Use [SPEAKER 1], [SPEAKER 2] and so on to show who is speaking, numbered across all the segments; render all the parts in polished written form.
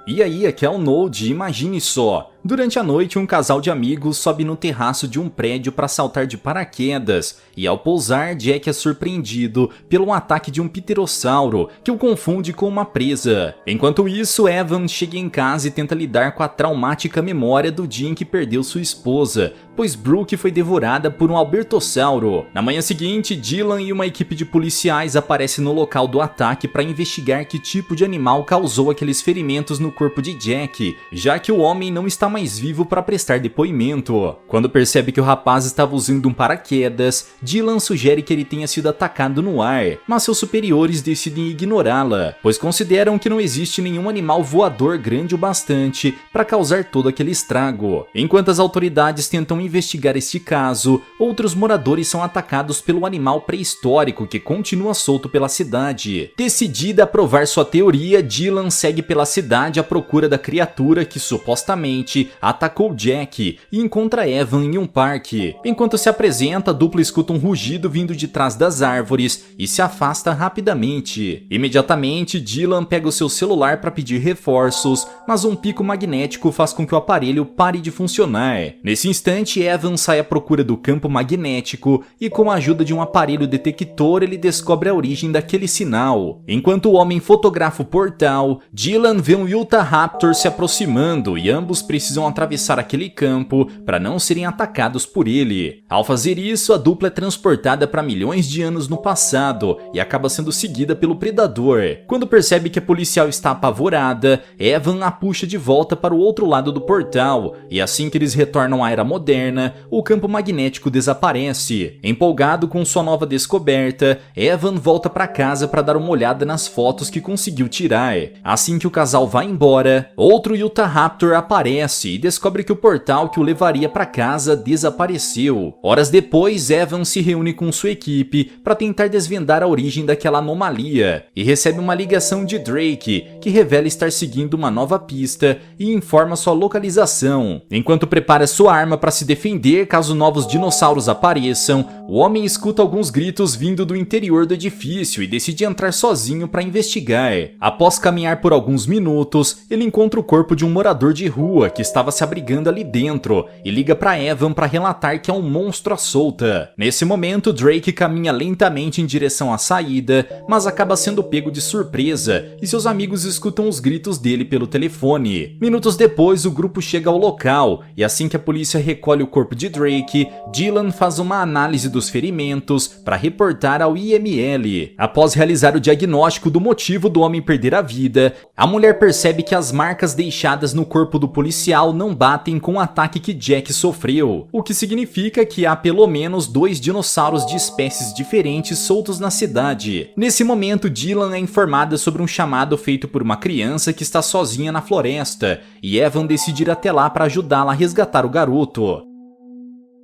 [SPEAKER 1] E aí, aqui é o Node, imagine só. Durante a noite, um casal de amigos sobe no terraço de um prédio para saltar de paraquedas, e ao pousar, Jack é surpreendido pelo ataque de um pterossauro, que o confunde com uma presa. Enquanto isso, Evan chega em casa e tenta lidar com a traumática memória do dia em que perdeu sua esposa, pois Brooke foi devorada por um albertossauro. Na manhã seguinte, Dylan e uma equipe de policiais aparecem no local do ataque para investigar que tipo de animal causou aqueles ferimentos no corpo de Jack, já que o homem não está mais vivo para prestar depoimento. Quando percebe que o rapaz estava usando um paraquedas, Dylan sugere que ele tenha sido atacado no ar, mas seus superiores decidem ignorá-la, pois consideram que não existe nenhum animal voador grande o bastante para causar todo aquele estrago. Enquanto as autoridades tentam investigar este caso, outros moradores são atacados pelo animal pré-histórico que continua solto pela cidade. Decidida a provar sua teoria, Dylan segue pela cidade à procura da criatura que supostamente atacou Jack e encontra Evan em um parque. Enquanto se apresenta, a dupla escuta um rugido vindo de trás das árvores e se afasta rapidamente. Imediatamente, Dylan pega o seu celular para pedir reforços, mas um pico magnético faz com que o aparelho pare de funcionar. Nesse instante, Evan sai à procura do campo magnético e, com a ajuda de um aparelho detector, ele descobre a origem daquele sinal. Enquanto o homem fotografa o portal, Dylan vê um Utah Raptor se aproximando e ambos precisam atravessar aquele campo para não serem atacados por ele. Ao fazer isso, a dupla é transportada para milhões de anos no passado e acaba sendo seguida pelo predador. Quando percebe que a policial está apavorada, Evan a puxa de volta para o outro lado do portal, e assim que eles retornam à era moderna, o campo magnético desaparece. Empolgado com sua nova descoberta, Evan volta para casa para dar uma olhada nas fotos que conseguiu tirar. Assim que o casal vai embora, outro Utah Raptor aparece e descobre que o portal que o levaria para casa desapareceu. Horas depois, Evan se reúne com sua equipe para tentar desvendar a origem daquela anomalia e recebe uma ligação de Drake, que revela estar seguindo uma nova pista e informa sua localização. Enquanto prepara sua arma para se defender caso novos dinossauros apareçam, o homem escuta alguns gritos vindo do interior do edifício e decide entrar sozinho para investigar. Após caminhar por alguns minutos, ele encontra o corpo de um morador de rua que estava se abrigando ali dentro e liga para Evan para relatar que é um monstro à solta. Nesse momento, Drake caminha lentamente em direção à saída, mas acaba sendo pego de surpresa e seus amigos escutam os gritos dele pelo telefone. Minutos depois, o grupo chega ao local e assim que a polícia recolhe o corpo de Drake, Dylan faz uma análise dos ferimentos para reportar ao IML. Após realizar o diagnóstico do motivo do homem perder a vida, a mulher percebe que as marcas deixadas no corpo do policial não batem com o ataque que Jack sofreu, o que significa que há pelo menos 2 dinossauros de espécies diferentes soltos na cidade. Nesse momento, Dylan é informada sobre um chamado feito por uma criança que está sozinha na floresta, e Evan decide ir até lá para ajudá-la a resgatar o garoto.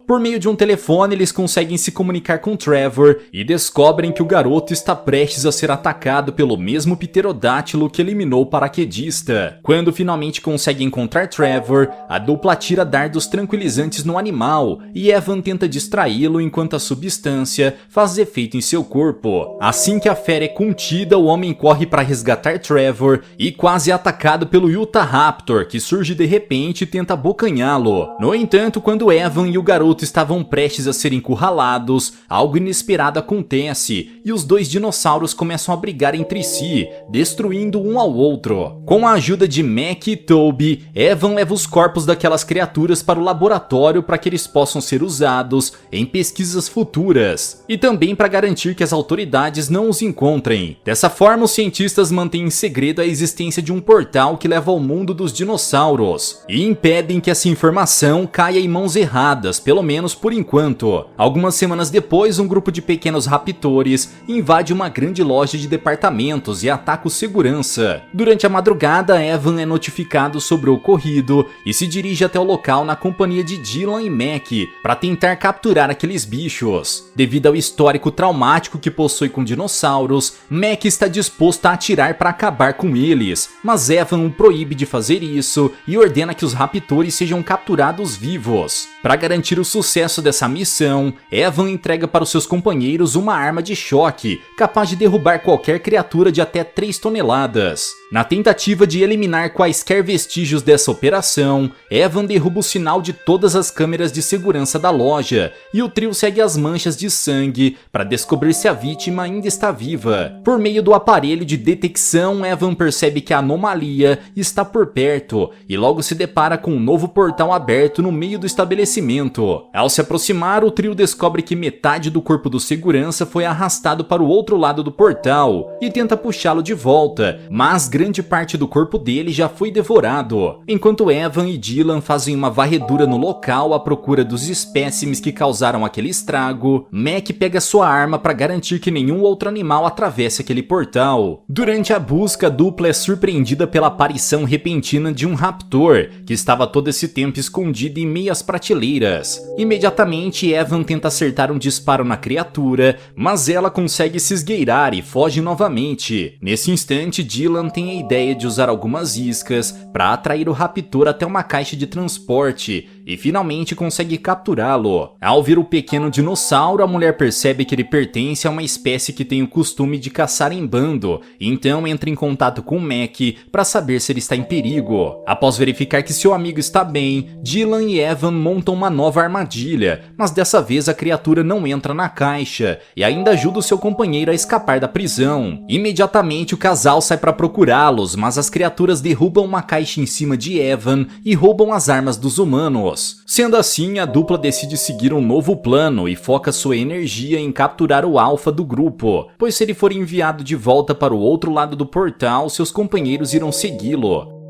[SPEAKER 1] Por meio de um telefone, eles conseguem se comunicar com Trevor e descobrem que o garoto está prestes a ser atacado pelo mesmo pterodátilo que eliminou o paraquedista. Quando finalmente consegue encontrar Trevor, a dupla atira dardos tranquilizantes no animal e Evan tenta distraí-lo enquanto a substância faz efeito em seu corpo. Assim que a fera é contida, o homem corre para resgatar Trevor e quase é atacado pelo Utah Raptor, que surge de repente e tenta abocanhá-lo. No entanto, quando Evan e o garoto estavam prestes a ser encurralados, algo inesperado acontece e os 2 dinossauros começam a brigar entre si, destruindo um ao outro. Com a ajuda de Mac e Toby, Evan leva os corpos daquelas criaturas para o laboratório para que eles possam ser usados em pesquisas futuras e também para garantir que as autoridades não os encontrem. Dessa forma, os cientistas mantêm em segredo a existência de um portal que leva ao mundo dos dinossauros e impedem que essa informação caia em mãos erradas, pelo menos por enquanto. Algumas semanas depois, um grupo de pequenos raptores invade uma grande loja de departamentos e ataca o segurança. Durante a madrugada, Evan é notificado sobre o ocorrido e se dirige até o local na companhia de Dylan e Mac para tentar capturar aqueles bichos. Devido ao histórico traumático que possui com dinossauros, Mac está disposto a atirar para acabar com eles, mas Evan o proíbe de fazer isso e ordena que os raptores sejam capturados vivos. Para garantir o sucesso dessa missão, Evan entrega para os seus companheiros uma arma de choque, capaz de derrubar qualquer criatura de até 3 toneladas. Na tentativa de eliminar quaisquer vestígios dessa operação, Evan derruba o sinal de todas as câmeras de segurança da loja, e o trio segue as manchas de sangue para descobrir se a vítima ainda está viva. Por meio do aparelho de detecção, Evan percebe que a anomalia está por perto, e logo se depara com um novo portal aberto no meio do estabelecimento. Ao se aproximar, o trio descobre que metade do corpo do segurança foi arrastado para o outro lado do portal, e tenta puxá-lo de volta, mas grande parte do corpo dele já foi devorado. Enquanto Evan e Dylan fazem uma varredura no local à procura dos espécimes que causaram aquele estrago, Mac pega sua arma para garantir que nenhum outro animal atravesse aquele portal. Durante a busca, a dupla é surpreendida pela aparição repentina de um raptor, que estava todo esse tempo escondido em meias prateleiras. Imediatamente, Evan tenta acertar um disparo na criatura, mas ela consegue se esgueirar e foge novamente. Nesse instante, Dylan tem a ideia de usar algumas iscas para atrair o raptor até uma caixa de transporte e finalmente consegue capturá-lo. Ao ver o pequeno dinossauro, a mulher percebe que ele pertence a uma espécie que tem o costume de caçar em bando, então entra em contato com Mac para saber se ele está em perigo. Após verificar que seu amigo está bem, Dylan e Evan montam uma nova armadilha, mas dessa vez a criatura não entra na caixa e ainda ajuda o seu companheiro a escapar da prisão. Imediatamente o casal sai para procurá-los, mas as criaturas derrubam uma caixa em cima de Evan e roubam as armas dos humanos. Sendo assim, a dupla decide seguir um novo plano e foca sua energia em capturar o alfa do grupo, pois se ele for enviado de volta para o outro lado do portal, seus companheiros irão segui-lo.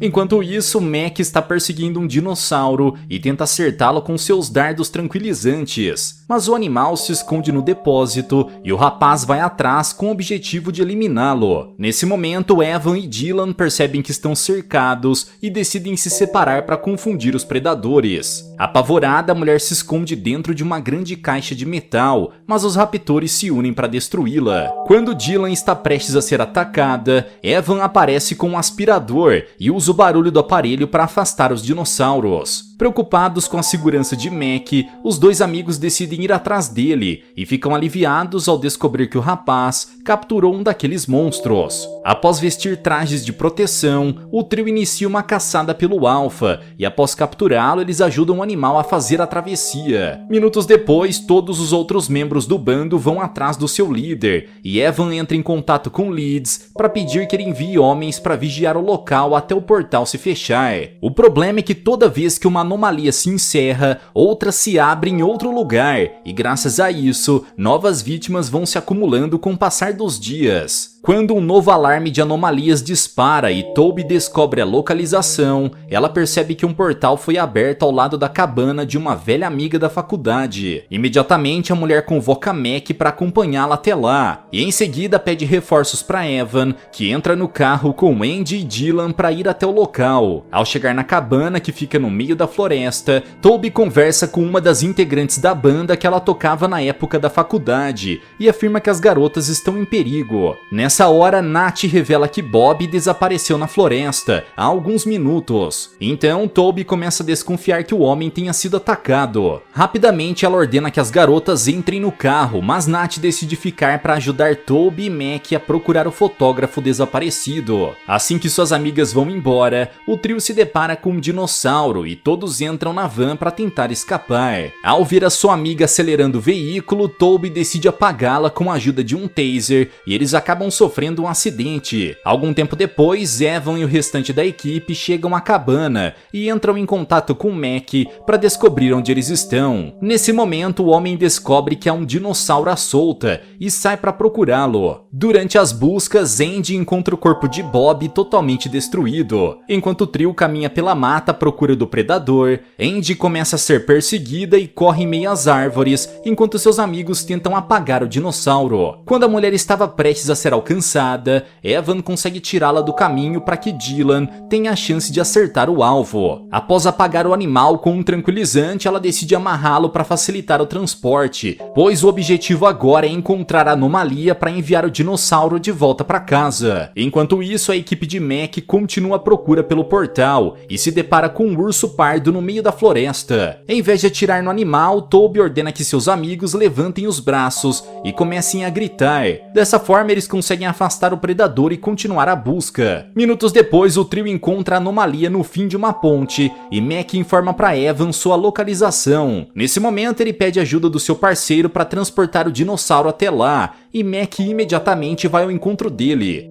[SPEAKER 1] Enquanto isso, Mac está perseguindo um dinossauro e tenta acertá-lo com seus dardos tranquilizantes, mas o animal se esconde no depósito e o rapaz vai atrás com o objetivo de eliminá-lo. Nesse momento, Evan e Dylan percebem que estão cercados e decidem se separar para confundir os predadores. Apavorada, a mulher se esconde dentro de uma grande caixa de metal, mas os raptores se unem para destruí-la. Quando Dylan está prestes a ser atacada, Evan aparece com um aspirador e usa o barulho do aparelho para afastar os dinossauros. Preocupados com a segurança de Mac, os dois amigos decidem ir atrás dele e ficam aliviados ao descobrir que o rapaz capturou um daqueles monstros. Após vestir trajes de proteção, o trio inicia uma caçada pelo alfa e após capturá-lo, eles ajudam o animal a fazer a travessia. Minutos depois, todos os outros membros do bando vão atrás do seu líder e Evan entra em contato com Leeds para pedir que ele envie homens para vigiar o local até o portal se fechar. O problema é que toda vez que uma anomalia se encerra, outra se abre em outro lugar, e graças a isso, novas vítimas vão se acumulando com o passar dos dias. Quando um novo alarme de anomalias dispara e Toby descobre a localização, ela percebe que um portal foi aberto ao lado da cabana de uma velha amiga da faculdade. Imediatamente a mulher convoca Mac para acompanhá-la até lá, e em seguida pede reforços para Evan, que entra no carro com Andy e Dylan para ir até o local. Ao chegar na cabana, que fica no meio da floresta, Toby conversa com uma das integrantes da banda que ela tocava na época da faculdade, e afirma que as garotas estão em perigo. Nessa hora, Nat revela que Bob desapareceu na floresta há alguns minutos. Então, Toby começa a desconfiar que o homem tenha sido atacado. Rapidamente, ela ordena que as garotas entrem no carro, mas Nat decide ficar para ajudar Toby e Mac a procurar o fotógrafo desaparecido. Assim que suas amigas vão embora, o trio se depara com um dinossauro e todos entram na van para tentar escapar. Ao ver a sua amiga acelerando o veículo, Toby decide apagá-la com a ajuda de um taser e eles acabam sofrendo um acidente. Algum tempo depois, Evan e o restante da equipe chegam à cabana e entram em contato com Mac para descobrir onde eles estão. Nesse momento, o homem descobre que há um dinossauro à solta e sai para procurá-lo. Durante as buscas, Andy encontra o corpo de Bob totalmente destruído. Enquanto o trio caminha pela mata à procura do predador, Andy começa a ser perseguida e corre em meio às árvores, enquanto seus amigos tentam apagar o dinossauro. Quando a mulher estava prestes a ser alcançada, alcançada, Evan consegue tirá-la do caminho para que Dylan tenha a chance de acertar o alvo. Após apagar o animal com um tranquilizante, ela decide amarrá-lo para facilitar o transporte, pois o objetivo agora é encontrar a anomalia para enviar o dinossauro de volta para casa. Enquanto isso, a equipe de Mac continua a procura pelo portal e se depara com um urso pardo no meio da floresta. Em vez de atirar no animal, Toby ordena que seus amigos levantem os braços e comecem a gritar. Dessa forma, eles conseguem afastar o predador e continuar a busca. Minutos depois, o trio encontra a anomalia no fim de uma ponte e Mac informa para Evan sua localização. Nesse momento, ele pede ajuda do seu parceiro para transportar o dinossauro até lá e Mac imediatamente vai ao encontro dele.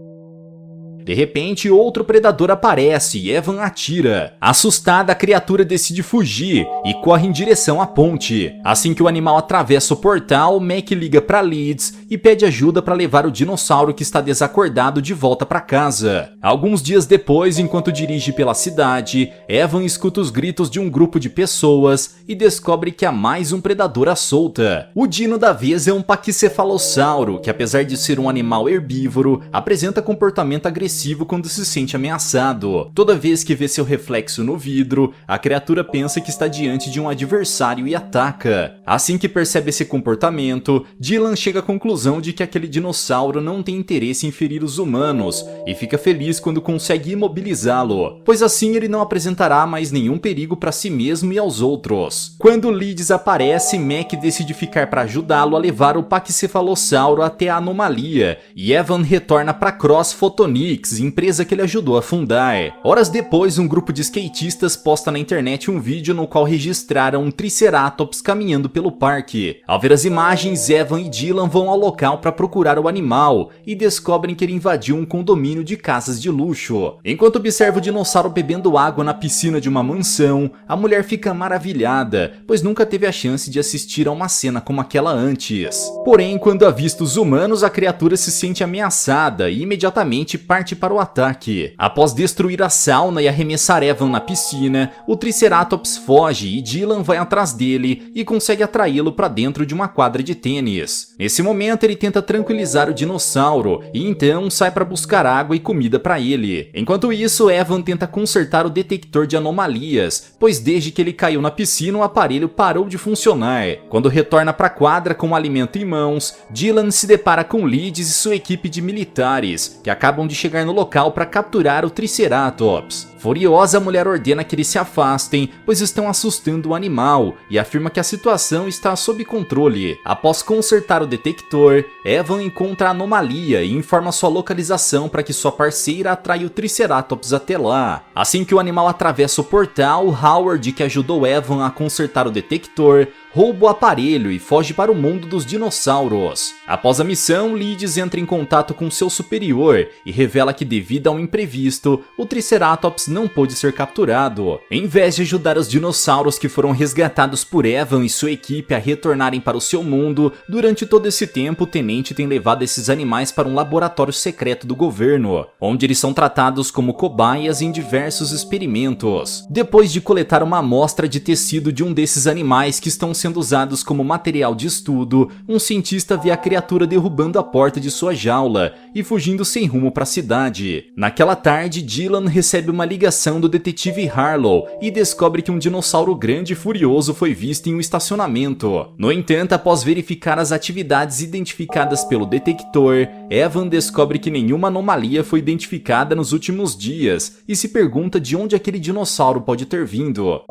[SPEAKER 1] De repente, outro predador aparece e Evan atira. Assustada, a criatura decide fugir e corre em direção à ponte. Assim que o animal atravessa o portal, Mac liga para Leeds e pede ajuda para levar o dinossauro que está desacordado de volta para casa. Alguns dias depois, enquanto dirige pela cidade, Evan escuta os gritos de um grupo de pessoas e descobre que há mais um predador à solta. O dino da vez é um paquicefalossauro, que apesar de ser um animal herbívoro, apresenta comportamento agressivo quando se sente ameaçado. Toda vez que vê seu reflexo no vidro, a criatura pensa que está diante de um adversário e ataca. Assim que percebe esse comportamento, Dylan chega à conclusão de que aquele dinossauro não tem interesse em ferir os humanos e fica feliz quando consegue imobilizá-lo, pois assim ele não apresentará mais nenhum perigo para si mesmo e aos outros. Quando Leeds aparece, Mac decide ficar para ajudá-lo a levar o paquicefalossauro até a anomalia e Evan retorna para Cross Photonics, empresa que ele ajudou a fundar. Horas depois, um grupo de skatistas posta na internet um vídeo no qual registraram um Triceratops caminhando pelo parque. Ao ver as imagens, Evan e Dylan vão ao local para procurar o animal e descobrem que ele invadiu um condomínio de casas de luxo. Enquanto observa o dinossauro bebendo água na piscina de uma mansão, a mulher fica maravilhada, pois nunca teve a chance de assistir a uma cena como aquela antes. Porém, quando avista os humanos, a criatura se sente ameaçada e imediatamente parte para o ataque. Após destruir a sauna e arremessar Evan na piscina, o Triceratops foge e Dylan vai atrás dele e consegue atraí-lo para dentro de uma quadra de tênis. Nesse momento, ele tenta tranquilizar o dinossauro e então sai para buscar água e comida para ele. Enquanto isso, Evan tenta consertar o detector de anomalias, pois desde que ele caiu na piscina, o aparelho parou de funcionar. Quando retorna para a quadra com o alimento em mãos, Dylan se depara com Leeds e sua equipe de militares, que acabam de chegar no local para capturar o Triceratops. Furiosa, a mulher ordena que eles se afastem, pois estão assustando o animal, e afirma que a situação está sob controle. Após consertar o detector, Evan encontra a anomalia e informa sua localização para que sua parceira atraia o Triceratops até lá. Assim que o animal atravessa o portal, Howard, que ajudou Evan a consertar o detector, rouba o aparelho e foge para o mundo dos dinossauros. Após a missão, Leeds entra em contato com seu superior e revela que devido a um imprevisto, o Triceratops não pôde ser capturado. Em vez de ajudar os dinossauros que foram resgatados por Evan e sua equipe a retornarem para o seu mundo, durante todo esse tempo o tenente tem levado esses animais para um laboratório secreto do governo, onde eles são tratados como cobaias em diversos experimentos. Depois de coletar uma amostra de tecido de um desses animais que estão sendo usados como material de estudo, um cientista vê a criatura derrubando a porta de sua jaula e fugindo sem rumo para a cidade. Naquela tarde, Dylan recebe uma ligação do detetive Harlow e descobre que um dinossauro grande e furioso foi visto em um estacionamento. No entanto, após verificar as atividades identificadas pelo detector, Evan descobre que nenhuma anomalia foi identificada nos últimos dias e se pergunta de onde aquele dinossauro pode ter vindo.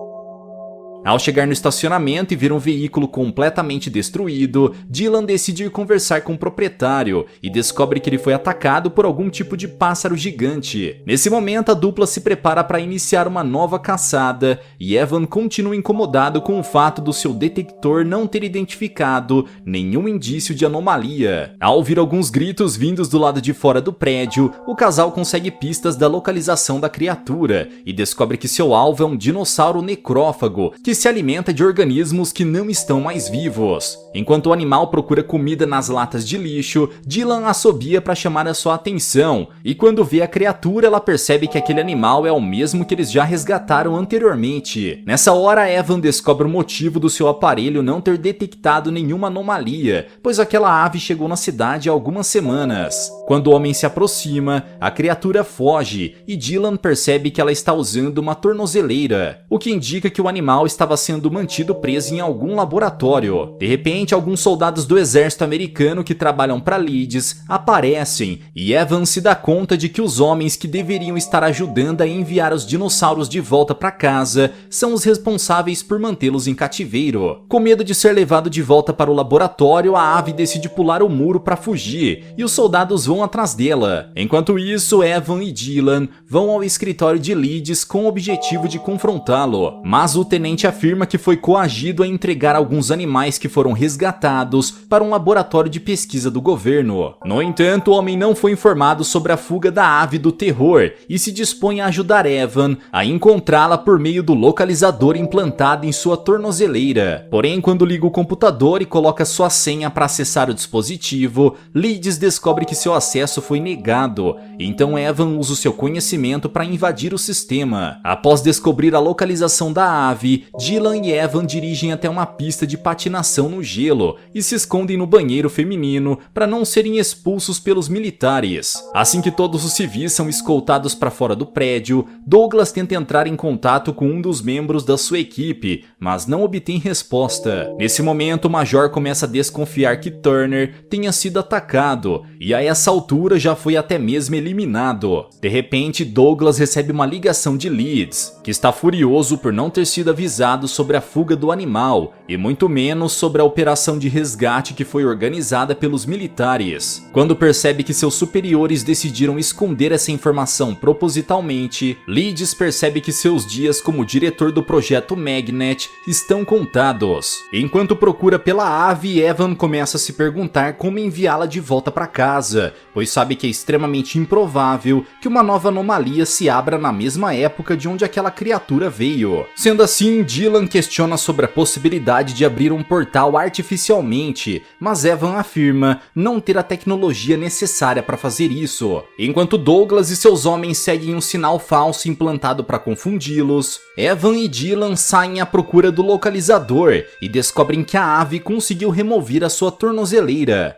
[SPEAKER 1] Ao chegar no estacionamento e ver um veículo completamente destruído, Dylan decide ir conversar com o proprietário e descobre que ele foi atacado por algum tipo de pássaro gigante. Nesse momento, a dupla se prepara para iniciar uma nova caçada e Evan continua incomodado com o fato do seu detector não ter identificado nenhum indício de anomalia. Ao ouvir alguns gritos vindos do lado de fora do prédio, o casal consegue pistas da localização da criatura e descobre que seu alvo é um dinossauro necrófago que se alimenta de organismos que não estão mais vivos. Enquanto o animal procura comida nas latas de lixo, Dylan assobia para chamar a sua atenção, e quando vê a criatura, ela percebe que aquele animal é o mesmo que eles já resgataram anteriormente. Nessa hora, Evan descobre o motivo do seu aparelho não ter detectado nenhuma anomalia, pois aquela ave chegou na cidade há algumas semanas. Quando o homem se aproxima, a criatura foge e Dylan percebe que ela está usando uma tornozeleira, o que indica que o animal estava sendo mantido preso em algum laboratório. De repente, alguns soldados do exército americano que trabalham para Leeds aparecem e Evan se dá conta de que os homens que deveriam estar ajudando a enviar os dinossauros de volta para casa são os responsáveis por mantê-los em cativeiro. Com medo de ser levado de volta para o laboratório, a ave decide pular o muro para fugir e os soldados vão atrás dela. Enquanto isso, Evan e Dylan vão ao escritório de Leeds com o objetivo de confrontá-lo, mas o tenente afirma que foi coagido a entregar alguns animais que foram resgatados para um laboratório de pesquisa do governo. No entanto, o homem não foi informado sobre a fuga da ave do terror e se dispõe a ajudar Evan a encontrá-la por meio do localizador implantado em sua tornozeleira. Porém, quando liga o computador e coloca sua senha para acessar o dispositivo, Leeds descobre que seu acesso foi negado, então Evan usa o seu conhecimento para invadir o sistema. Após descobrir a localização da ave, Dylan e Evan dirigem até uma pista de patinação no gelo e se escondem no banheiro feminino para não serem expulsos pelos militares. Assim que todos os civis são escoltados para fora do prédio, Douglas tenta entrar em contato com um dos membros da sua equipe, mas não obtém resposta. Nesse momento, o Major começa a desconfiar que Turner tenha sido atacado e a essa altura já foi até mesmo eliminado. De repente, Douglas recebe uma ligação de Leeds, que está furioso por não ter sido avisado sobre a fuga do animal e muito menos sobre a operação de resgate que foi organizada pelos militares. Quando percebe que seus superiores decidiram esconder essa informação propositalmente, Leeds percebe que seus dias como diretor do projeto Magnet estão contados. Enquanto procura pela ave, Evan começa a se perguntar como enviá-la de volta para casa, pois sabe que é extremamente improvável que uma nova anomalia se abra na mesma época de onde aquela criatura veio. Sendo assim, Dylan questiona sobre a possibilidade de abrir um portal artificialmente, mas Evan afirma não ter a tecnologia necessária para fazer isso. Enquanto Douglas e seus homens seguem um sinal falso implantado para confundi-los, Evan e Dylan saem à procura do localizador e descobrem que a ave conseguiu remover a sua tornozeleira.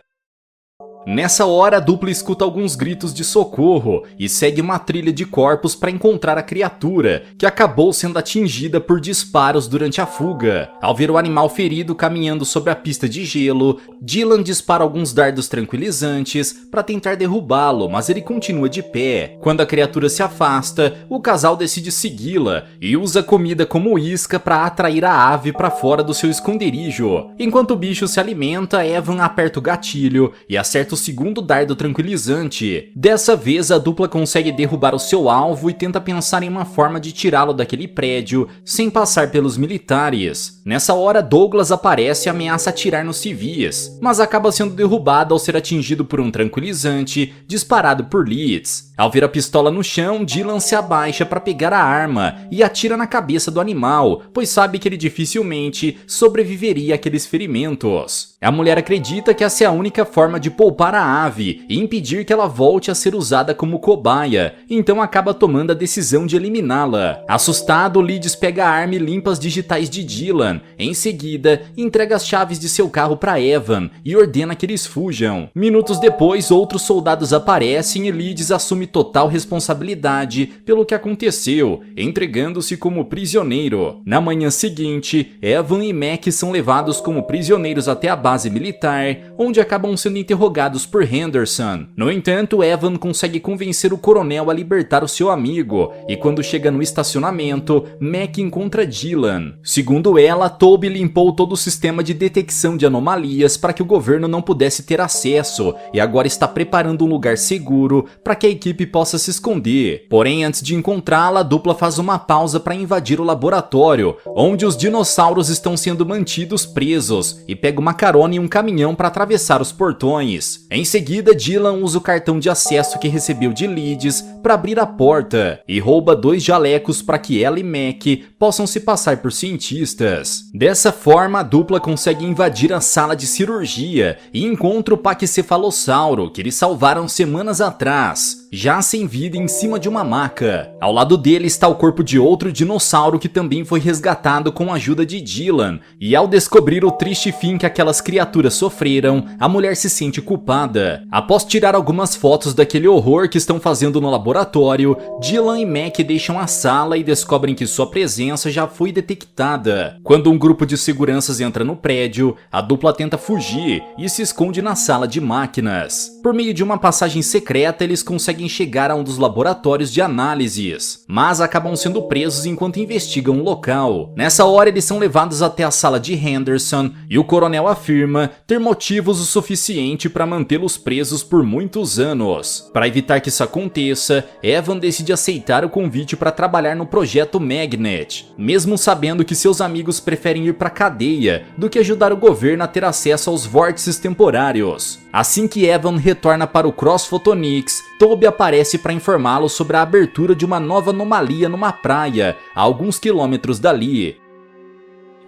[SPEAKER 1] Nessa hora, a dupla escuta alguns gritos de socorro e segue uma trilha de corpos para encontrar a criatura, que acabou sendo atingida por disparos durante a fuga. Ao ver o animal ferido caminhando sobre a pista de gelo, Dylan dispara alguns dardos tranquilizantes para tentar derrubá-lo, mas ele continua de pé. Quando a criatura se afasta, o casal decide segui-la e usa comida como isca para atrair a ave para fora do seu esconderijo. Enquanto o bicho se alimenta, Evan aperta o gatilho e acerta o segundo dardo tranquilizante. Dessa vez, a dupla consegue derrubar o seu alvo e tenta pensar em uma forma de tirá-lo daquele prédio sem passar pelos militares. Nessa hora, Douglas aparece e ameaça atirar nos civis, mas acaba sendo derrubado ao ser atingido por um tranquilizante disparado por Leeds. Ao ver a pistola no chão, Dylan se abaixa para pegar a arma e atira na cabeça do animal, pois sabe que ele dificilmente sobreviveria àqueles ferimentos. A mulher acredita que essa é a única forma de poupar a ave e impedir que ela volte a ser usada como cobaia, então acaba tomando a decisão de eliminá-la. Assustado, Leeds pega a arma e limpa as digitais de Dylan. Em seguida, entrega as chaves de seu carro para Evan e ordena que eles fujam. Minutos depois, outros soldados aparecem e Leeds assume total responsabilidade pelo que aconteceu, entregando-se como prisioneiro. Na manhã seguinte, Evan e Mac são levados como prisioneiros até a base militar, onde acabam sendo interrogados por Henderson. No entanto, Evan consegue convencer o coronel a libertar o seu amigo, e quando chega no estacionamento, Mac encontra Dylan. Segundo ela, Toby limpou todo o sistema de detecção de anomalias para que o governo não pudesse ter acesso, e agora está preparando um lugar seguro para que a equipe possa se esconder. Porém, antes de encontrá-la, a dupla faz uma pausa para invadir o laboratório, onde os dinossauros estão sendo mantidos presos, e pega uma carona carona em um caminhão para atravessar os portões. Em seguida, Dylan usa o cartão de acesso que recebeu de Leeds para abrir a porta e rouba 2 jalecos para que ela e Mac possam se passar por cientistas. Dessa forma, a dupla consegue invadir a sala de cirurgia e encontra o paquicefalossauro que eles salvaram semanas atrás, já sem vida em cima de uma maca. Ao lado dele está o corpo de outro dinossauro que também foi resgatado com a ajuda de Dylan, e ao descobrir o triste fim que aquelas criaturas sofreram, a mulher se sente culpada. Após tirar algumas fotos daquele horror que estão fazendo no laboratório, Dylan e Mac deixam a sala e descobrem que sua presença já foi detectada. Quando um grupo de seguranças entra no prédio, a dupla tenta fugir e se esconde na sala de máquinas. Por meio de uma passagem secreta, eles conseguem chegar a um dos laboratórios de análises, mas acabam sendo presos enquanto investigam o local. Nessa hora, eles são levados até a sala de Henderson e o coronel afirma ter motivos o suficiente para mantê-los presos por muitos anos. Para evitar que isso aconteça, Evan decide aceitar o convite para trabalhar no projeto Magnet, mesmo sabendo que seus amigos preferem ir para a cadeia do que ajudar o governo a ter acesso aos vórtices temporários. Assim que Evan retorna para o Cross Photonics, Toby aparece para informá-lo sobre a abertura de uma nova anomalia numa praia, a alguns quilômetros dali.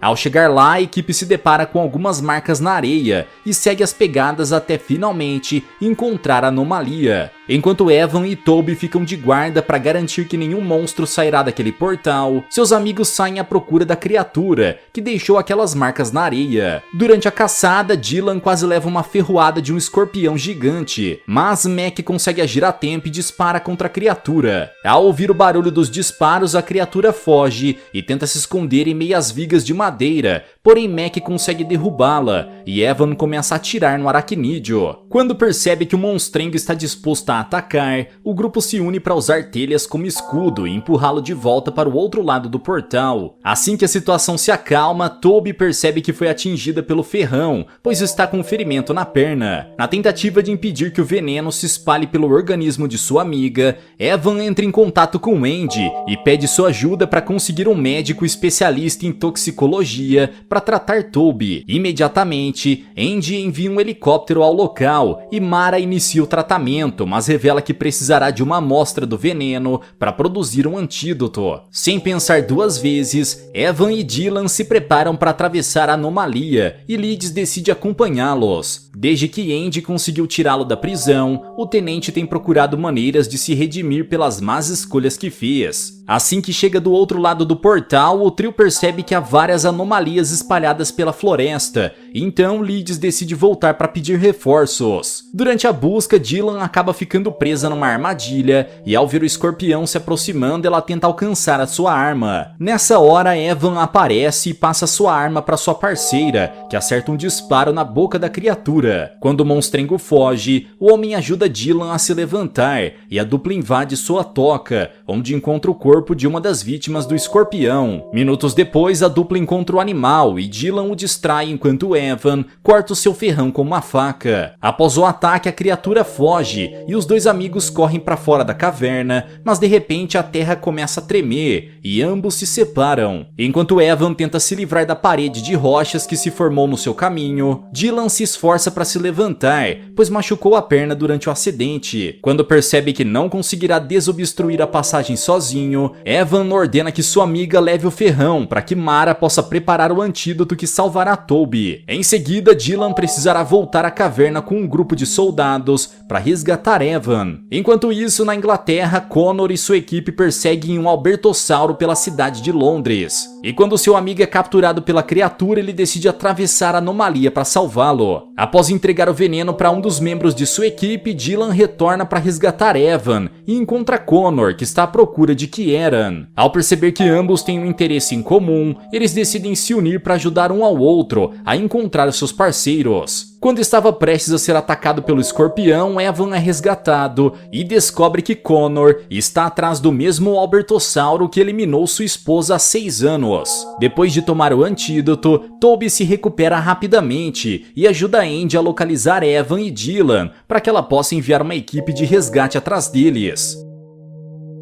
[SPEAKER 1] Ao chegar lá, a equipe se depara com algumas marcas na areia e segue as pegadas até finalmente encontrar a anomalia. Enquanto Evan e Toby ficam de guarda para garantir que nenhum monstro sairá daquele portal, seus amigos saem à procura da criatura que deixou aquelas marcas na areia. Durante a caçada, Dylan quase leva uma ferroada de um escorpião gigante, mas Mac consegue agir a tempo e dispara contra a criatura. Ao ouvir o barulho dos disparos, a criatura foge e tenta se esconder em meio às vigas de madeira, porém Mac consegue derrubá-la e Evan começa a atirar no aracnídeo. Quando percebe que o monstrengo está disposto a atacar, o grupo se une para usar telhas como escudo e empurrá-lo de volta para o outro lado do portal. Assim que a situação se acalma, Toby percebe que foi atingida pelo ferrão, pois está com um ferimento na perna. Na tentativa de impedir que o veneno se espalhe pelo organismo de sua amiga, Evan entra em contato com Andy e pede sua ajuda para conseguir um médico especialista em toxicologia para tratar Toby. Imediatamente, Andy envia um helicóptero ao local e Mara inicia o tratamento, mas revela que precisará de uma amostra do veneno para produzir um antídoto. Sem pensar duas vezes, Evan e Dylan se preparam para atravessar a anomalia e Leeds decide acompanhá-los. Desde que Andy conseguiu tirá-lo da prisão, o tenente tem procurado maneiras de se redimir pelas más escolhas que fez. Assim que chega do outro lado do portal, o trio percebe que há várias anomalias espalhadas pela floresta, então Leeds decide voltar para pedir reforços. Durante a busca, Dylan acaba ficando presa numa armadilha e ao ver o escorpião se aproximando, ela tenta alcançar a sua arma. Nessa hora, Evan aparece e passa sua arma para sua parceira, que acerta um disparo na boca da criatura. Quando o monstrengo foge, o homem ajuda Dylan a se levantar e a dupla invade sua toca, onde encontra o corpo de uma das vítimas do escorpião. Minutos depois, a dupla encontra o animal e Dylan o distrai enquanto Evan corta o seu ferrão com uma faca. Após o ataque, a criatura foge e os dois amigos correm para fora da caverna, mas de repente a terra começa a tremer e ambos se separam. Enquanto Evan tenta se livrar da parede de rochas que se formou no seu caminho, Dylan se esforça para se levantar, pois machucou a perna durante o acidente. Quando percebe que não conseguirá desobstruir a passagem sozinho, Evan ordena que sua amiga leve o ferrão para que Mara possa preparar o antídoto que salvará Toby. Em seguida, Dylan precisará voltar à caverna com um grupo de soldados para resgatar Evan. Enquanto isso, na Inglaterra, Connor e sua equipe perseguem um albertossauro pela cidade de Londres. E quando seu amigo é capturado pela criatura, ele decide atravessar a anomalia para salvá-lo. Após entregar o veneno para um dos membros de sua equipe, Dylan retorna para resgatar Evan e encontra Connor, que está à procura de Kieran. Ao perceber que ambos têm um interesse em comum, eles decidem se unir para ajudar um ao outro a encontrar seus parceiros. Quando estava prestes a ser atacado pelo escorpião, Evan é resgatado e descobre que Connor está atrás do mesmo albertossauro que eliminou sua esposa há 6 anos. Depois de tomar o antídoto, Toby se recupera rapidamente e ajuda Andy a localizar Evan e Dylan para que ela possa enviar uma equipe de resgate atrás deles.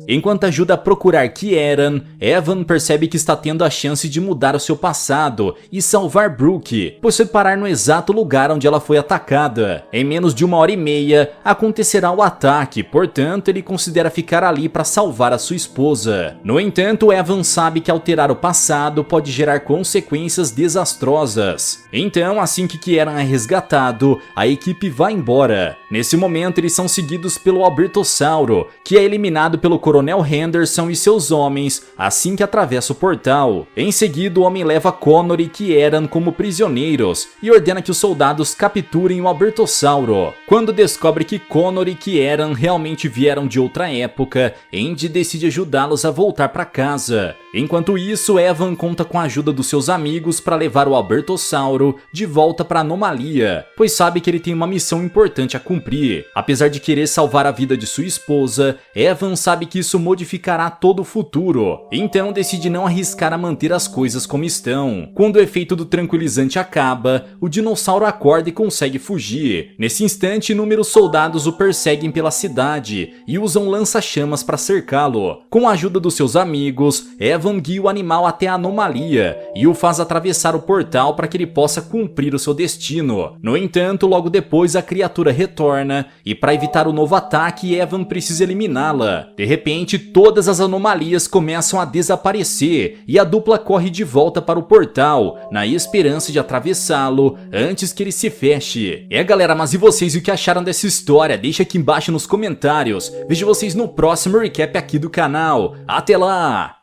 [SPEAKER 1] Enquanto ajuda a procurar Kieran, Evan percebe que está tendo a chance de mudar o seu passado e salvar Brooke, pois foi parar no exato lugar onde ela foi atacada. Em menos de 1h30 acontecerá o ataque, portanto ele considera ficar ali para salvar a sua esposa. No entanto, Evan sabe que alterar o passado pode gerar consequências desastrosas. Então, assim que Kieran é resgatado, a equipe vai embora. Nesse momento, eles são seguidos pelo Albertossauro, que é eliminado pelo Coronel Henderson e seus homens assim que atravessa o portal. Em seguida, o homem leva Connor e Kieran como prisioneiros e ordena que os soldados capturem o Albertossauro. Quando descobre que Connor e Kieran realmente vieram de outra época, Andy decide ajudá-los a voltar para casa. Enquanto isso, Evan conta com a ajuda dos seus amigos para levar o Albertossauro de volta para a anomalia, pois sabe que ele tem uma missão importante a cumprir. Apesar de querer salvar a vida de sua esposa, Evan sabe que isso modificará todo o futuro, então decide não arriscar a manter as coisas como estão. Quando o efeito do tranquilizante acaba, o dinossauro acorda e consegue fugir. Nesse instante, inúmeros soldados o perseguem pela cidade e usam lança-chamas para cercá-lo. Com a ajuda dos seus amigos, Evan guia o animal até a anomalia e o faz atravessar o portal para que ele possa cumprir o seu destino. No entanto, logo depois a criatura retorna e para evitar o novo ataque, Evan precisa eliminá-la. De repente, todas as anomalias começam a desaparecer e a dupla corre de volta para o portal, na esperança de atravessá-lo antes que ele se feche. Galera, mas e vocês, o que acharam dessa história? Deixa aqui embaixo nos comentários. Vejo vocês no próximo recap aqui do canal. Até lá!